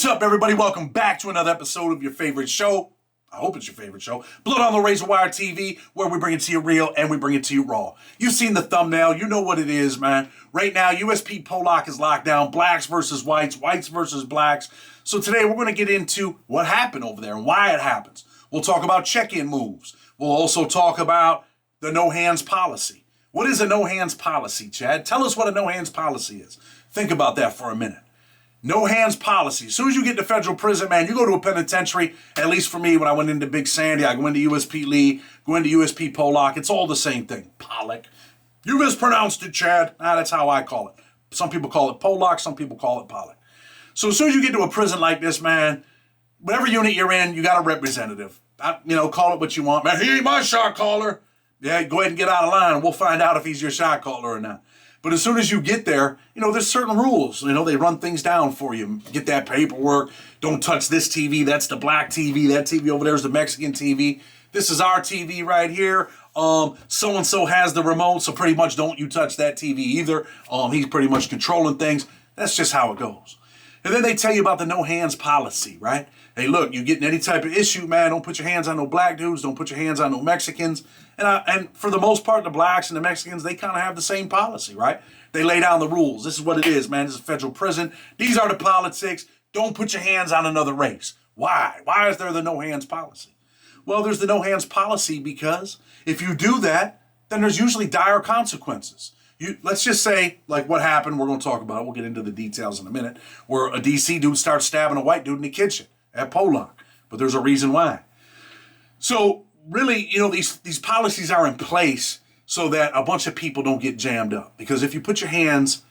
What's up, everybody? Welcome back to another episode of your favorite show. I hope it's your favorite show. Blood on the Razor Wire TV, where we bring it to you real and we bring it to you raw. You've seen the thumbnail. You know what it is, man. Right now, USP Pollock is locked down. Blacks versus whites, whites versus blacks. So today, we're going to get into what happened over there and why it happens. We'll talk about check-in moves. We'll also talk about the no-hands policy. What is a no-hands policy, Chad? Tell us what a no-hands policy is. Think about that for a minute. No hands policy. As soon as you get to federal prison, man, you go to a penitentiary. At least for me, when I went into Big Sandy, I go into USP Lee, go into USP Pollock. It's all the same thing. Pollock. You mispronounced it, Chad. That's how I call it. Some people call it Pollock. Some people call it Pollock. So as soon as you get to a prison like this, man, whatever unit you're in, you got a representative. Call it what you want. Man, he ain't my shot caller. Yeah, go ahead and get out of line. We'll find out if he's your shot caller or not. But as soon as you get there, there's certain rules. They run things down for you. Get that paperwork. Don't touch this TV. That's the black TV. That TV over there is the Mexican TV. This is our TV right here. So-and-so has the remote, so pretty much don't you touch that TV either. He's pretty much controlling things. That's just how it goes. And then they tell you about the no hands policy, right? Hey, look, you get in any type of issue, man, don't put your hands on no black dudes. Don't put your hands on no Mexicans. And for the most part, the blacks and the Mexicans, they kind of have the same policy, right? They lay down the rules. This is what it is, man. This is federal prison. These are the politics. Don't put your hands on another race. Why? Why is there the no hands policy? Well, there's the no hands policy because if you do that, then there's usually dire consequences. Let's just say, like what happened, we're going to talk about it. We'll get into the details in a minute, where a DC dude starts stabbing a white dude in the kitchen at Pollock. But there's a reason why. So really, these policies are in place so that a bunch of people don't get jammed up. Because if you put your hands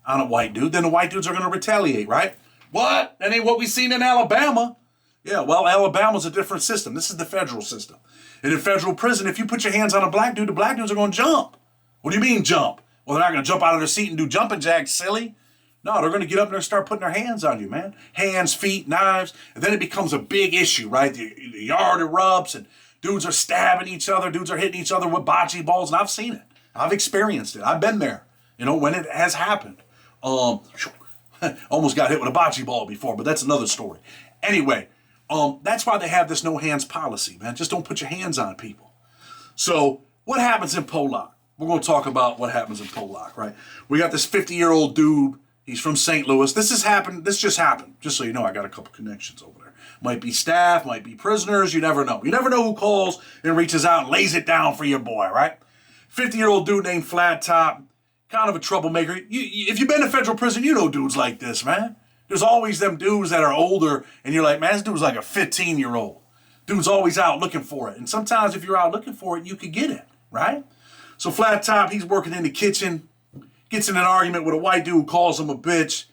on a white dude, then the white dudes are going to retaliate, right? What? That ain't what we seen in Alabama. Yeah, well, Alabama's a different system. This is the federal system. And in federal prison, if you put your hands on a black dude, the black dudes are going to jump. What do you mean jump? Well, they're not going to jump out of their seat and do jumping jacks, silly. No, they're going to get up there and start putting their hands on you, man. Hands, feet, knives. And then it becomes a big issue, right? The yard erupts and dudes are stabbing each other. Dudes are hitting each other with bocce balls. And I've seen it. I've experienced it. I've been there, when it has happened. Almost got hit with a bocce ball before, but that's another story. Anyway, that's why they have this no hands policy, man. Just don't put your hands on people. So what happens in Pollock? We're going to talk about what happens in Pollock, right? We got this 50-year-old dude. He's from St. Louis. This just happened. Just so you know, I got a couple connections over there. Might be staff, might be prisoners. You never know. You never know who calls and reaches out and lays it down for your boy, right? 50-year-old dude named Flat Top. Kind of a troublemaker. If you've been to federal prison, you know dudes like this, man. There's always them dudes that are older, and you're like, man, this dude's like a 15-year-old. Dude's always out looking for it. And sometimes if you're out looking for it, you could get it, right? So Flat Top, he's working in the kitchen, gets in an argument with a white dude, calls him a bitch,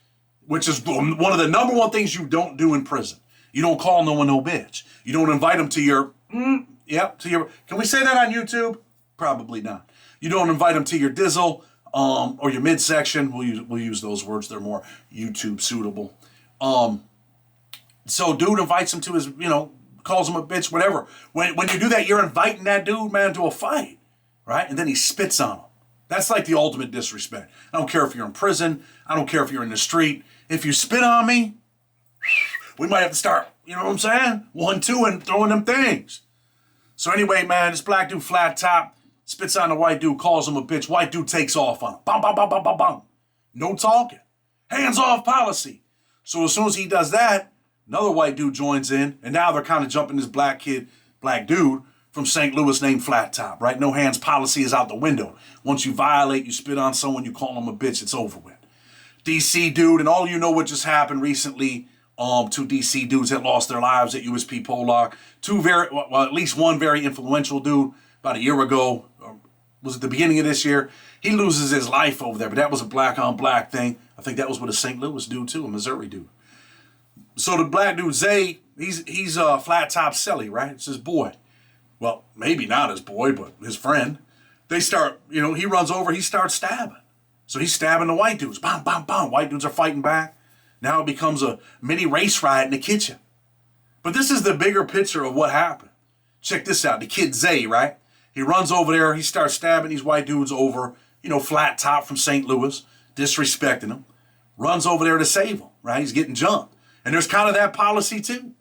which is one of the number one things you don't do in prison. You don't call no one no bitch. You don't invite them to your, can we say that on YouTube? Probably not. You don't invite them to your dizzle or your midsection. We'll use those words. They're more YouTube suitable. So dude invites him to his, calls him a bitch, whatever. When you do that, you're inviting that dude, man, to a fight. Right? And then he spits on him. That's like the ultimate disrespect. I don't care if you're in prison. I don't care if you're in the street. If you spit on me, we might have to start, you know what I'm saying? 1, 2, and throwing them things. So anyway, man, this black dude, Flat Top, spits on the white dude, calls him a bitch. White dude takes off on him. Bam, bam, bam, bam, bam, bam. No talking. Hands off policy. So as soon as he does that, another white dude joins in, and now they're kind of jumping this black dude, from St. Louis named Flat Top, right? No hands policy is out the window. Once you violate, you spit on someone, you call them a bitch, it's over with. DC dude, and all you know what just happened recently, two DC dudes that lost their lives at USP Pollock. At least one very influential dude about a year ago, or was it the beginning of this year? He loses his life over there, but that was a black on black thing. I think that was with a St. Louis dude too, a Missouri dude. So the black dude, Zay, he's Flat Top Selly, right? It's his boy. Well, maybe not his boy, but his friend. They start, he runs over, he starts stabbing. So he's stabbing the white dudes. Bam, bam, bam. White dudes are fighting back. Now it becomes a mini race riot in the kitchen. But this is the bigger picture of what happened. Check this out. The kid Zay, right? He runs over there. He starts stabbing these white dudes over, Flat Top from St. Louis, disrespecting them. Runs over there to save him, right? He's getting jumped. And there's kind of that policy too.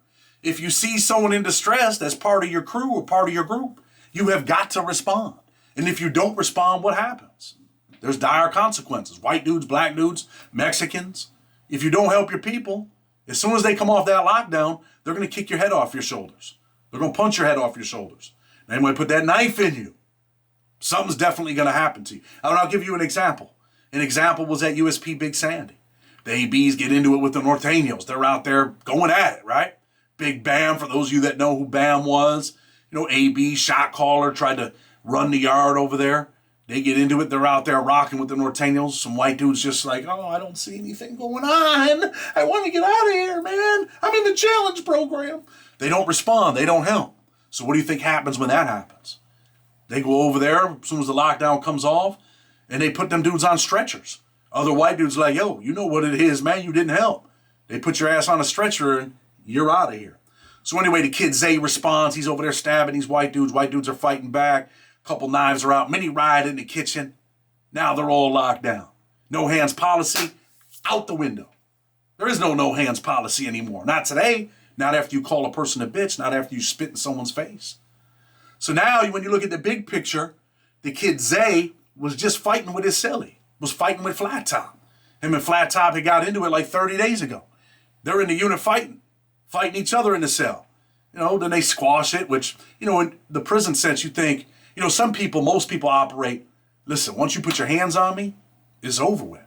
If you see someone in distress that's part of your crew or part of your group, you have got to respond. And if you don't respond, what happens? There's dire consequences. White dudes, black dudes, Mexicans. If you don't help your people, as soon as they come off that lockdown, they're going to kick your head off your shoulders. They're going to punch your head off your shoulders. They might put that knife in you. Something's definitely going to happen to you. And I'll give you an example. An example was at USP Big Sandy. The ABs get into it with the Norteños. They're out there going at it, right? Big Bam, for those of you that know who Bam was. You know, AB, shot caller, tried to run the yard over there. They get into it. They're out there rocking with the Norteños. Some white dudes just like, oh, I don't see anything going on. I want to get out of here, man. I'm in the challenge program. They don't respond. They don't help. So what do you think happens when that happens? They go over there as soon as the lockdown comes off, and they put them dudes on stretchers. Other white dudes like, yo, you know what it is, man. You didn't help. They put your ass on a stretcher, and you're out of here. So anyway, the kid Zay responds. He's over there stabbing these white dudes. White dudes are fighting back. A couple knives are out. Many riot in the kitchen. Now they're all locked down. No hands policy, out the window. There is no hands policy anymore. Not today. Not after you call a person a bitch. Not after you spit in someone's face. So now when you look at the big picture, the kid Zay was just fighting with his silly. Was fighting with Flat Top. Him and Flat Top had got into it like 30 days ago. They're in the unit fighting each other in the cell. You know, then they squash it, which, you know, in the prison sense, you think, you know, most people operate, listen, once you put your hands on me, it's over with.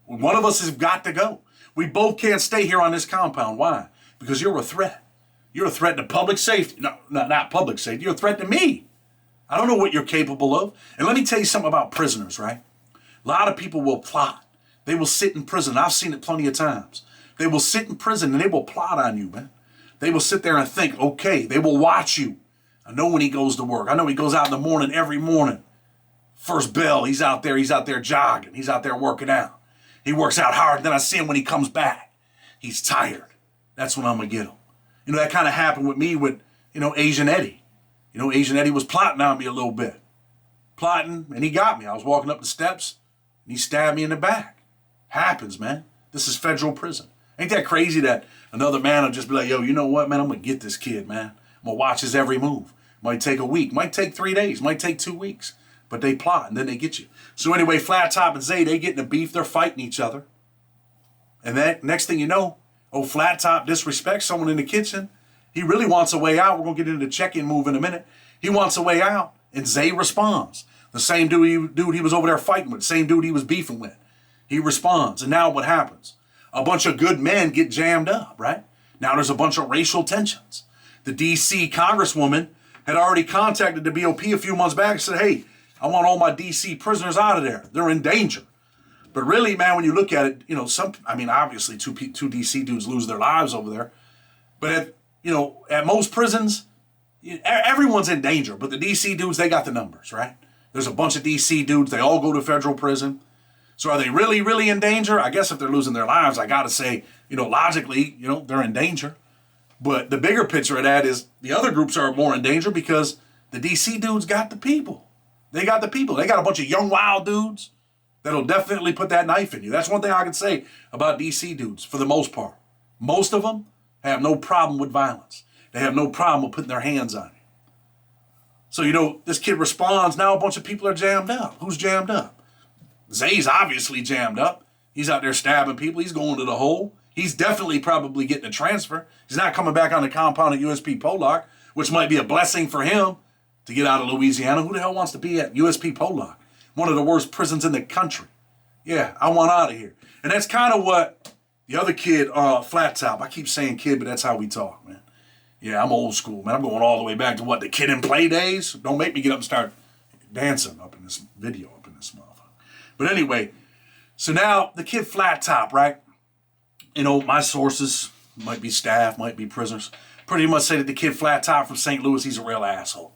One of us has got to go. We both can't stay here on this compound. Why? Because you're a threat. You're a threat to public safety. No, not public safety. You're a threat to me. I don't know what you're capable of. And let me tell you something about prisoners, right? A lot of people will plot. They will sit in prison. I've seen it plenty of times. They will sit in prison and they will plot on you, man. They will sit there and think, okay, they will watch you. I know when he goes to work. I know he goes out in the morning, every morning. First bell, he's out there jogging. He's out there working out. He works out hard. Then I see him when he comes back. He's tired. That's when I'm going to get him. You know, that kind of happened with me with, you know, Asian Eddie. You know, Asian Eddie was plotting on me a little bit. Plotting, and he got me. I was walking up the steps, and he stabbed me in the back. Happens, man. This is federal prison. Ain't that crazy that another man will just be like, yo, you know what, man? I'm going to get this kid, man. I'm going to watch his every move. Might take a week. Might take 3 days. Might take 2 weeks. But they plot, and then they get you. So anyway, Flat Top and Zay, they get in a beef. They're fighting each other. And then next thing you know, Flat Top disrespects someone in the kitchen. He really wants a way out. We're going to get into the check-in move in a minute. He wants a way out, and Zay responds. The same dude he was over there fighting with, the same dude he was beefing with. He responds, and now what happens? A bunch of good men get jammed up, right? Now there's a bunch of racial tensions. The D.C. Congresswoman had already contacted the BOP a few months back and said, hey, I want all my D.C. prisoners out of there. They're in danger. But really, man, when you look at it, you know, obviously two D.C. dudes lose their lives over there. But at most prisons, everyone's in danger. But the D.C. dudes, they got the numbers, right? There's a bunch of D.C. dudes. They all go to federal prison. So are they really, really in danger? I guess if they're losing their lives, I got to say, you know, logically, you know, they're in danger. But the bigger picture of that is the other groups are more in danger because the D.C. dudes got the people. They got the people. They got a bunch of young, wild dudes that'll definitely put that knife in you. That's one thing I can say about D.C. dudes for the most part. Most of them have no problem with violence. They have no problem with putting their hands on you. So, you know, this kid responds. Now a bunch of people are jammed up. Who's jammed up? Zay's obviously jammed up. He's out there stabbing people. He's going to the hole. He's definitely probably getting a transfer. He's not coming back on the compound at USP Pollock, which might be a blessing for him to get out of Louisiana. Who the hell wants to be at USP Pollock? One of the worst prisons in the country. Yeah, I want out of here. And that's kind of what the other kid, Flat Top, I keep saying kid, but that's how we talk, man. Yeah, I'm old school, man. I'm going all the way back to what, the Kid and Play days? Don't make me get up and start dancing up in this video, up in this motherfucker. But anyway, so now the kid Flat Top, right? You know, my sources, might be staff, might be prisoners, pretty much say that the kid Flat Top from St. Louis, he's a real asshole.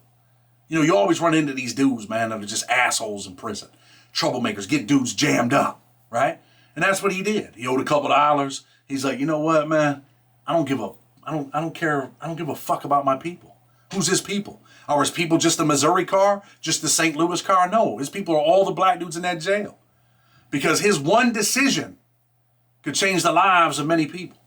You know, you always run into these dudes, man, that are just assholes in prison. Troublemakers, get dudes jammed up, right? And that's what he did. He owed a couple dollars. He's like, you know what, man? I don't give a fuck about my people. Who's his people? Are his people just the Missouri car? Just the St. Louis car? No, his people are all the black dudes in that jail. Because his one decision could change the lives of many people.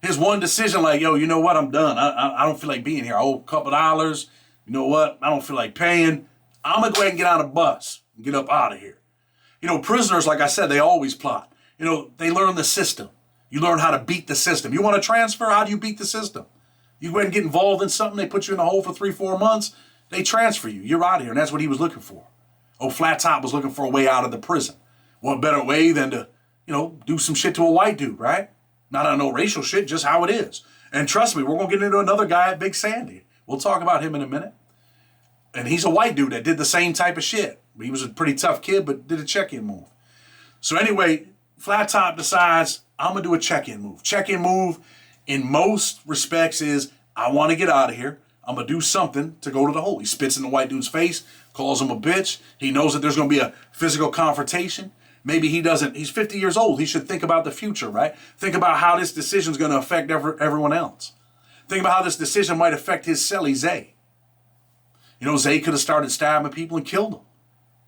His one decision, like, yo, you know what? I'm done. I don't feel like being here. I owe a couple dollars. You know what? I don't feel like paying. I'm going to go ahead and get on a bus and get up out of here. You know, prisoners, like I said, they always plot. You know, they learn the system. You learn how to beat the system. You want to transfer? How do you beat the system? You go ahead and get involved in something. They put you in a hole for 3-4 months. They transfer you. You're out of here. And that's what he was looking for. Oh, Flat Top was looking for a way out of the prison. What better way than to, you know, do some shit to a white dude, right? Not on no racial shit, just how it is. And trust me, we're going to get into another guy at Big Sandy. We'll talk about him in a minute. And he's a white dude that did the same type of shit. He was a pretty tough kid, but did a check-in move. So anyway, Flat Top decides, I'm going to do a check-in move. Check-in move, in most respects, is I want to get out of here. I'm going to do something to go to the hole. He spits in the white dude's face, calls him a bitch. He knows that there's going to be a physical confrontation. Maybe he doesn't. He's 50 years old. He should think about the future, right? Think about how this decision is going to affect everyone else. Think about how this decision might affect his cellie, Zay. You know, Zay could have started stabbing people and killed them.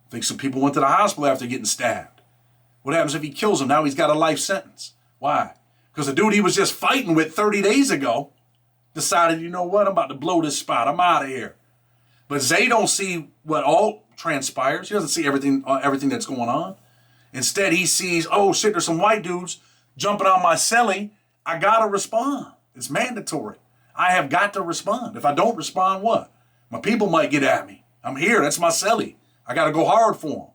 I think some people went to the hospital after getting stabbed. What happens if he kills them? Now he's got a life sentence. Why? Because the dude he was just fighting with 30 days ago decided, you know what, I'm about to blow this spot. I'm out of here. But Zay don't see what all transpires. He doesn't see everything that's going on. Instead, he sees, oh shit, there's some white dudes jumping on my cellie. I gotta respond. It's mandatory. I have got to respond. If I don't respond, what? My people might get at me. I'm here. That's my cellie. I gotta go hard for him.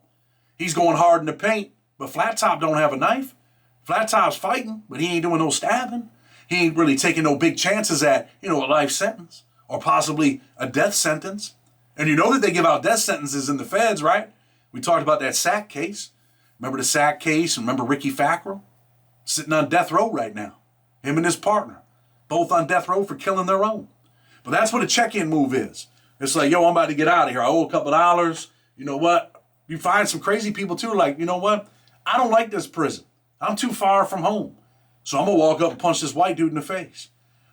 He's going hard in the paint, but Flat Top don't have a knife. Flat Top's fighting, but he ain't doing no stabbing. He ain't really taking no big chances at, you know, a life sentence or possibly a death sentence. And you know that they give out death sentences in the feds, right? We talked about that Sack case. Remember the Sack case? Remember Ricky Fackrell? Sitting on death row right now. Him and his partner. Both on death row for killing their own. But that's what a check-in move is. It's like, yo, I'm about to get out of here. I owe a couple dollars. You know what? You find some crazy people too, like, you know what? I don't like this prison. I'm too far from home. So I'm going to walk up and punch this white dude in the face.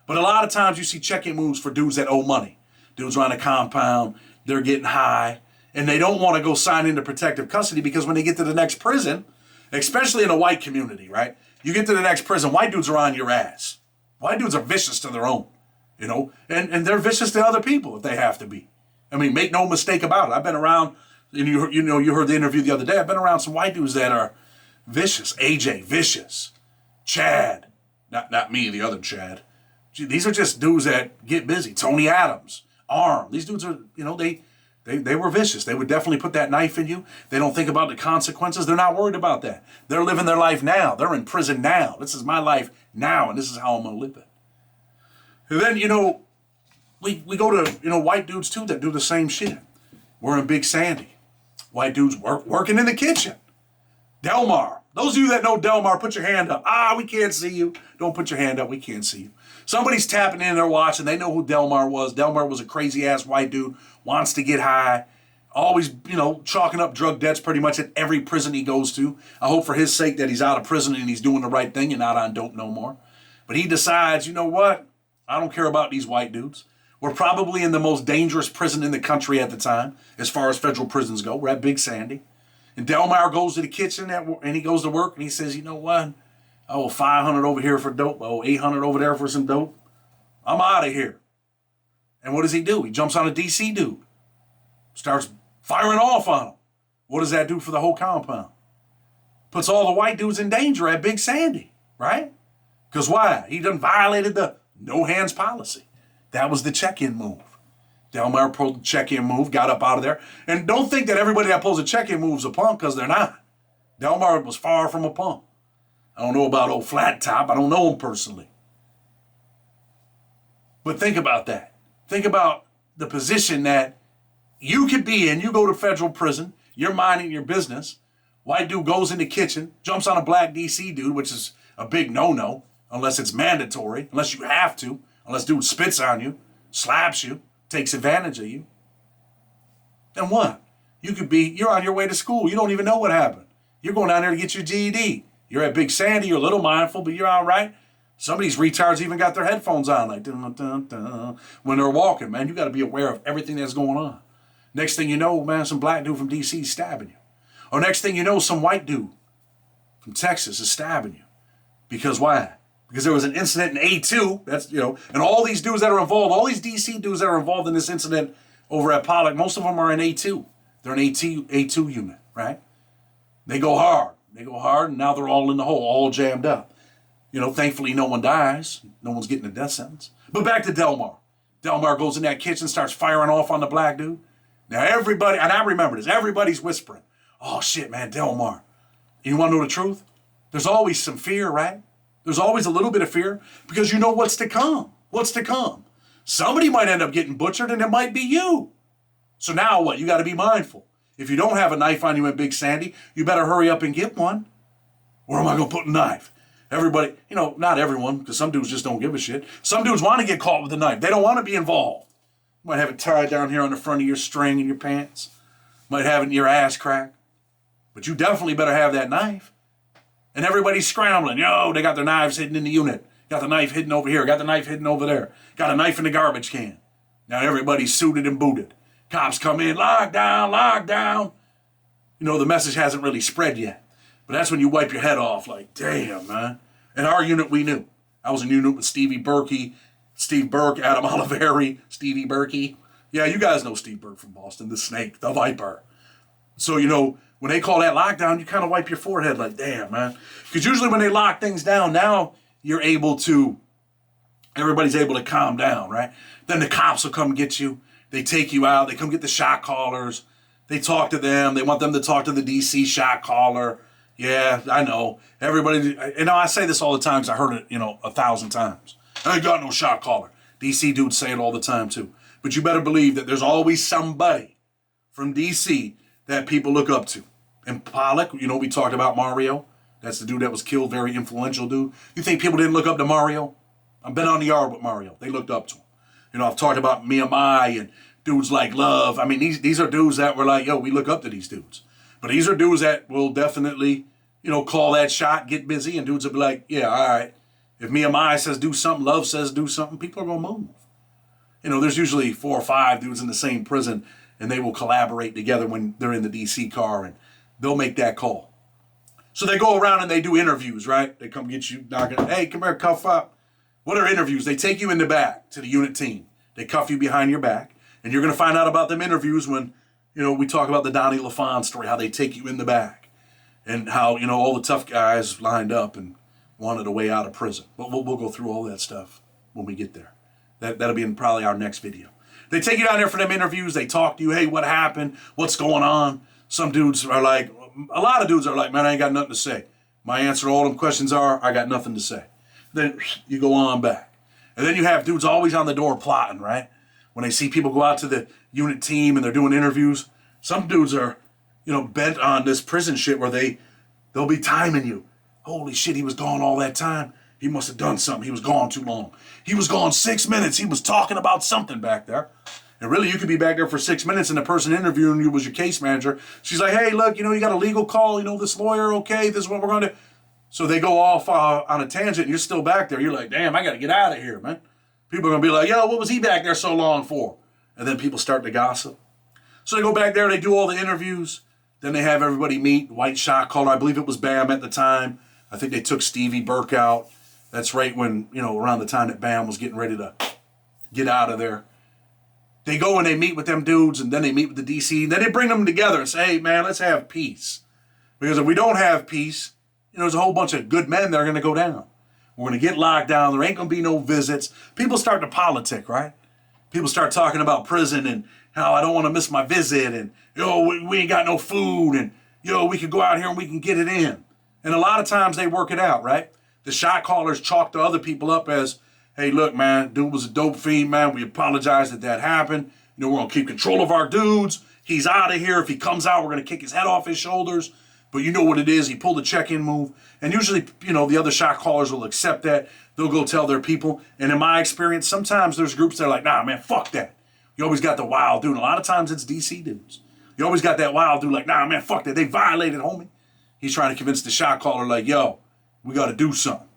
But a lot of times you see check-in moves for dudes that owe money. Dudes are on a compound. They're getting high. And they don't want to go sign into protective custody because when they get to the next prison, especially in a white community, right? You get to the next prison, white dudes are on your ass. White dudes are vicious to their own, you know? And they're vicious to other people if they have to be. I mean, make no mistake about it. I've been around, and you heard the interview the other day. I've been around some white dudes that are vicious. AJ, vicious. Chad, not me, the other Chad. These are just dudes that get busy. Tony Adams, Arm. These dudes are, you know, they were vicious. They would definitely put that knife in you. They don't think about the consequences. They're not worried about that. They're living their life now. They're in prison now. This is my life now, and this is how I'm going to live it. And then, you know, we go to, you know, white dudes too that do the same shit. We're in Big Sandy. White dudes working in the kitchen. Delmar. Those of you that know Delmar, put your hand up. We can't see you. Don't put your hand up. We can't see you. Somebody's tapping in, they're watching. They know who Delmar was. Delmar was a crazy-ass white dude, wants to get high, always, you know, chalking up drug debts pretty much at every prison he goes to. I hope for his sake that he's out of prison and he's doing the right thing and not on dope no more. But he decides, you know what? I don't care about these white dudes. We're probably in the most dangerous prison in the country at the time, as far as federal prisons go. We're at Big Sandy. And Delmar goes to the kitchen and he goes to work and he says, you know what? I owe $500 over here for dope. I owe $800 over there for some dope. I'm out of here. And what does he do? He jumps on a DC dude. Starts firing off on him. What does that do for the whole compound? Puts all the white dudes in danger at Big Sandy, right? Because why? He done violated the no hands policy. That was the check-in move. Delmar pulled the check-in move, got up out of there. And don't think that everybody that pulls a check-in move is a punk, because they're not. Delmar was far from a punk. I don't know about old Flat Top. I don't know him personally. But think about that. Think about the position that you could be in. You go to federal prison. You're minding your business. White dude goes in the kitchen, jumps on a black DC dude, which is a big no-no, unless it's mandatory, unless you have to, unless dude spits on you, slaps you, takes advantage of you. Then what? You're on your way to school. You don't even know what happened. You're going down there to get your GED. You're at Big Sandy. You're a little mindful, but you're all right. Some of these retards even got their headphones on, like dun, dun, dun, when they're walking, man. You got to be aware of everything that's going on. Next thing you know, man, some black dude from DC is stabbing you. Or next thing you know, some white dude from Texas is stabbing you. Because why? because there was an incident in A2. That's, and all these dudes that are involved, all these DC dudes that are involved in this incident over at Pollock, most of them are in A2. They're an A2 unit, right? They go hard. And now they're all in the hole, all jammed up. Thankfully no one dies. No one's getting a death sentence. But back to Delmar. Delmar goes in that kitchen, starts firing off on the black dude. Now everybody, and I remember this, everybody's whispering, oh shit, man, Delmar. You want to know the truth? There's always some fear, right? There's always a little bit of fear because you know what's to come. What's to come? Somebody might end up getting butchered and it might be you. So now what? You got to be mindful. If you don't have a knife on you in Big Sandy, you better hurry up and get one. Where am I going to put a knife? Everybody, not everyone, because some dudes just don't give a shit. Some dudes want to get caught with a knife. They don't want to be involved. You might have it tied down here on the front of your string in your pants. Might have it in your ass crack. But you definitely better have that knife. And everybody's scrambling. They got their knives hidden in the unit. Got the knife hidden over here. Got the knife hidden over there. Got a knife in the garbage can. Now everybody's suited and booted. Cops come in, lock down, lock down. The message hasn't really spread yet. But that's when you wipe your head off like, damn, man. In our unit, we knew. I was in unit with Steve Burke, Adam Oliveri, Stevie Berkey. Yeah, you guys know Steve Burke from Boston, the snake, the viper. So, when they call that lockdown, you kind of wipe your forehead like, damn, man. Because usually when they lock things down, now everybody's able to calm down, right? Then the cops will come get you. They take you out. They come get the shot callers. They talk to them. They want them to talk to the DC shot caller. Yeah, I know. Everybody, I say this all the time because I heard it, 1,000 times. I ain't got no shot caller. DC dudes say it all the time too. But you better believe that there's always somebody from DC that people look up to. And Pollock, we talked about Mario. That's the dude that was killed, very influential dude. You think people didn't look up to Mario? I've been on the yard with Mario. They looked up to him. I've talked about Miyamai and dudes like Love. I mean, these are dudes that were like, we look up to these dudes. But these are dudes that will definitely, call that shot, get busy, and dudes will be like, yeah, all right. If Miyamai says do something, Love says do something, people are going to move. There's usually 4 or 5 dudes in the same prison, and they will collaborate together when they're in the DC car, and they'll make that call. So they go around and they do interviews, right? They come get you, knocking, hey, come here, cuff up. What are interviews? They take you in the back to the unit team. They cuff you behind your back, and you're going to find out about them interviews when, we talk about the Donnie LaFon story, how they take you in the back, and how, all the tough guys lined up and wanted a way out of prison. But we'll go through all that stuff when we get there. That'll be in probably our next video. They take you down there for them interviews. They talk to you. Hey, what happened? What's going on? Some dudes are like, a lot of dudes are like, man, I ain't got nothing to say. My answer to all them questions are, I got nothing to say. Then you go on back. And then you have dudes always on the door plotting, right? When they see people go out to the unit team and they're doing interviews, some dudes are, bent on this prison shit where they'll be timing you. Holy shit, he was gone all that time. He must have done something. He was gone too long. He was gone 6 minutes. He was talking about something back there. And really, you could be back there for 6 minutes and the person interviewing you was your case manager. She's like, hey, look, you got a legal call. This lawyer, okay, this is what we're going to. So they go off on a tangent and you're still back there. You're like, damn, I got to get out of here, man. People are going to be like, yo, what was he back there so long for? And then people start to gossip. So they go back there, they do all the interviews. Then they have everybody meet. White shot caller, I believe it was Bam at the time. I think they took Stevie Burke out. That's right when, around the time that Bam was getting ready to get out of there. They go and they meet with them dudes, and then they meet with the DC, and then they bring them together and say, hey, man, let's have peace. Because if we don't have peace, there's a whole bunch of good men that are going to go down. We're going to get locked down. There ain't going to be no visits. People start to politic, right? People start talking about prison and how I don't want to miss my visit, and, we ain't got no food, and, we could go out here and we can get it in. And a lot of times they work it out, right? The shot callers chalk the other people up as, hey, look, man, dude was a dope fiend, man. We apologize that happened. We're going to keep control of our dudes. He's out of here. If he comes out, we're going to kick his head off his shoulders. But you know what it is. He pulled a check-in move. And usually, the other shot callers will accept that. They'll go tell their people. And in my experience, sometimes there's groups that are like, nah, man, fuck that. You always got the wild dude. And a lot of times it's DC dudes. You always got that wild dude like, nah, man, fuck that. They violated, homie. He's trying to convince the shot caller like, yo, we got to do something.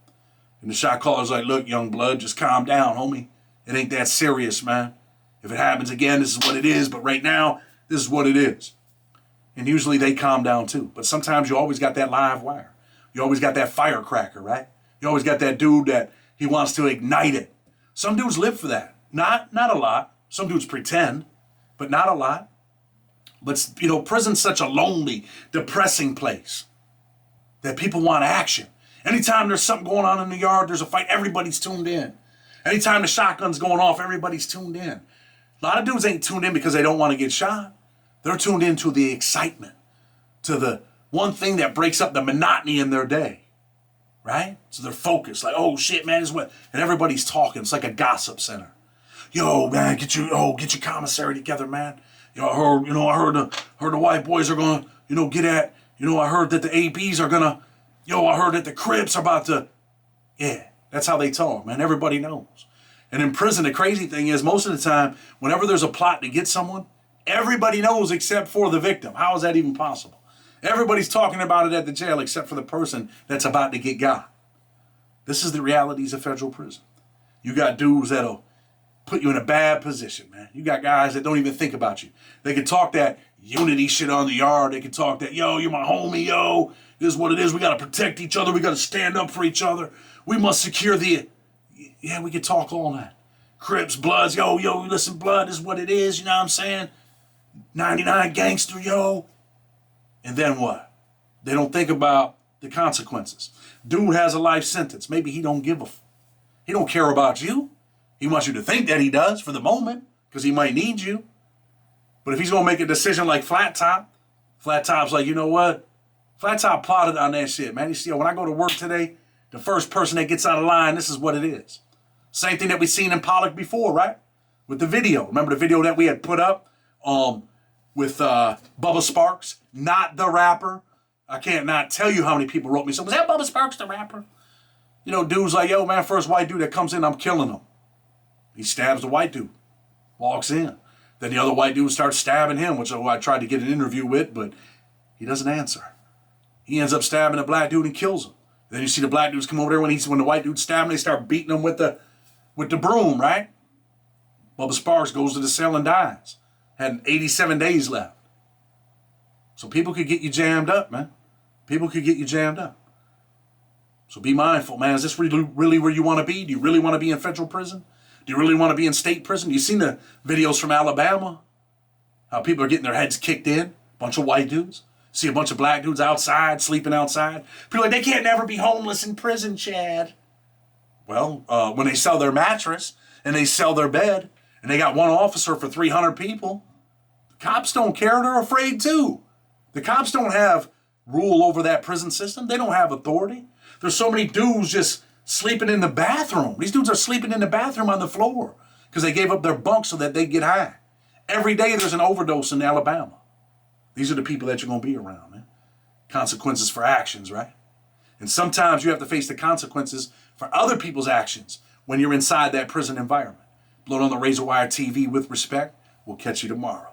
And the shot caller's like, look, young blood, just calm down, homie. It ain't that serious, man. If it happens again, this is what it is. But right now, this is what it is. And usually they calm down too. But sometimes you always got that live wire. You always got that firecracker, right? You always got that dude that he wants to ignite it. Some dudes live for that. Not a lot. Some dudes pretend, but not a lot. But, prison's such a lonely, depressing place that people want action. Anytime there's something going on in the yard, there's a fight, everybody's tuned in. Anytime the shotgun's going off, everybody's tuned in. A lot of dudes ain't tuned in because they don't want to get shot. They're tuned into the excitement, to the one thing that breaks up the monotony in their day, right? So they're focused, like, oh shit, man, this is what, and everybody's talking. It's like a gossip center. Yo, man, get your commissary together, man. I heard the white boys are gonna, get at, I heard that the APs are gonna, I heard that the Crips are about to, yeah, that's how they talk, man. Everybody knows. And in prison, the crazy thing is, most of the time, whenever there's a plot to get someone, everybody knows except for the victim. How is that even possible? Everybody's talking about it at the jail except for the person that's about to get got. This is the realities of federal prison. You got dudes that'll put you in a bad position, man. You got guys that don't even think about you. They can talk that unity shit on the yard. They can talk that, yo, you're my homie, yo. This is what it is. We got to protect each other. We got to stand up for each other. We must secure the... Yeah, we can talk all that. Crips, Bloods, yo, listen, blood is what it is, you know what I'm saying? 99 gangster, yo. And then what? They don't think about the consequences. Dude has a life sentence. Maybe he don't he don't care about you. He wants you to think that he does for the moment because he might need you. But if he's going to make a decision like Flat Top's like, you know what? Flat Top plotted on that shit, man. You see, when I go to work today, the first person that gets out of line, this is what it is. Same thing that we've seen in Pollock before, right? With the video. Remember the video that we had put up with Bubba Sparks, not the rapper? I can't not tell you how many people wrote me. So, was that Bubba Sparks, the rapper? Dude's like, yo, man, first white dude that comes in, I'm killing him. He stabs the white dude, walks in. Then the other white dude starts stabbing him, which I tried to get an interview with, but he doesn't answer. He ends up stabbing the black dude and kills him. Then you see the black dudes come over there when the white dude's stabbing, they start beating him with the broom, right? Bubba Sparks goes to the cell and dies. Had 87 days left. So people could get you jammed up, man. People could get you jammed up. So be mindful, man. Is this really where you want to be? Do you really want to be in federal prison? Do you really want to be in state prison? You seen the videos from Alabama? How people are getting their heads kicked in? Bunch of white dudes. See a bunch of black dudes outside, sleeping outside. People are like, they can't never be homeless in prison, Chad. Well, when they sell their mattress and they sell their bed and they got one officer for 300 people, the cops don't care. They're afraid too. The cops don't have rule over that prison system. They don't have authority. There's so many dudes just sleeping in the bathroom. These dudes are sleeping in the bathroom on the floor because they gave up their bunk so that they get high. Every day there's an overdose in Alabama. These are the people that you're going to be around, man. Consequences for actions, right? And sometimes you have to face the consequences for other people's actions when you're inside that prison environment. Blood on the Razor Wire TV with respect. We'll catch you tomorrow.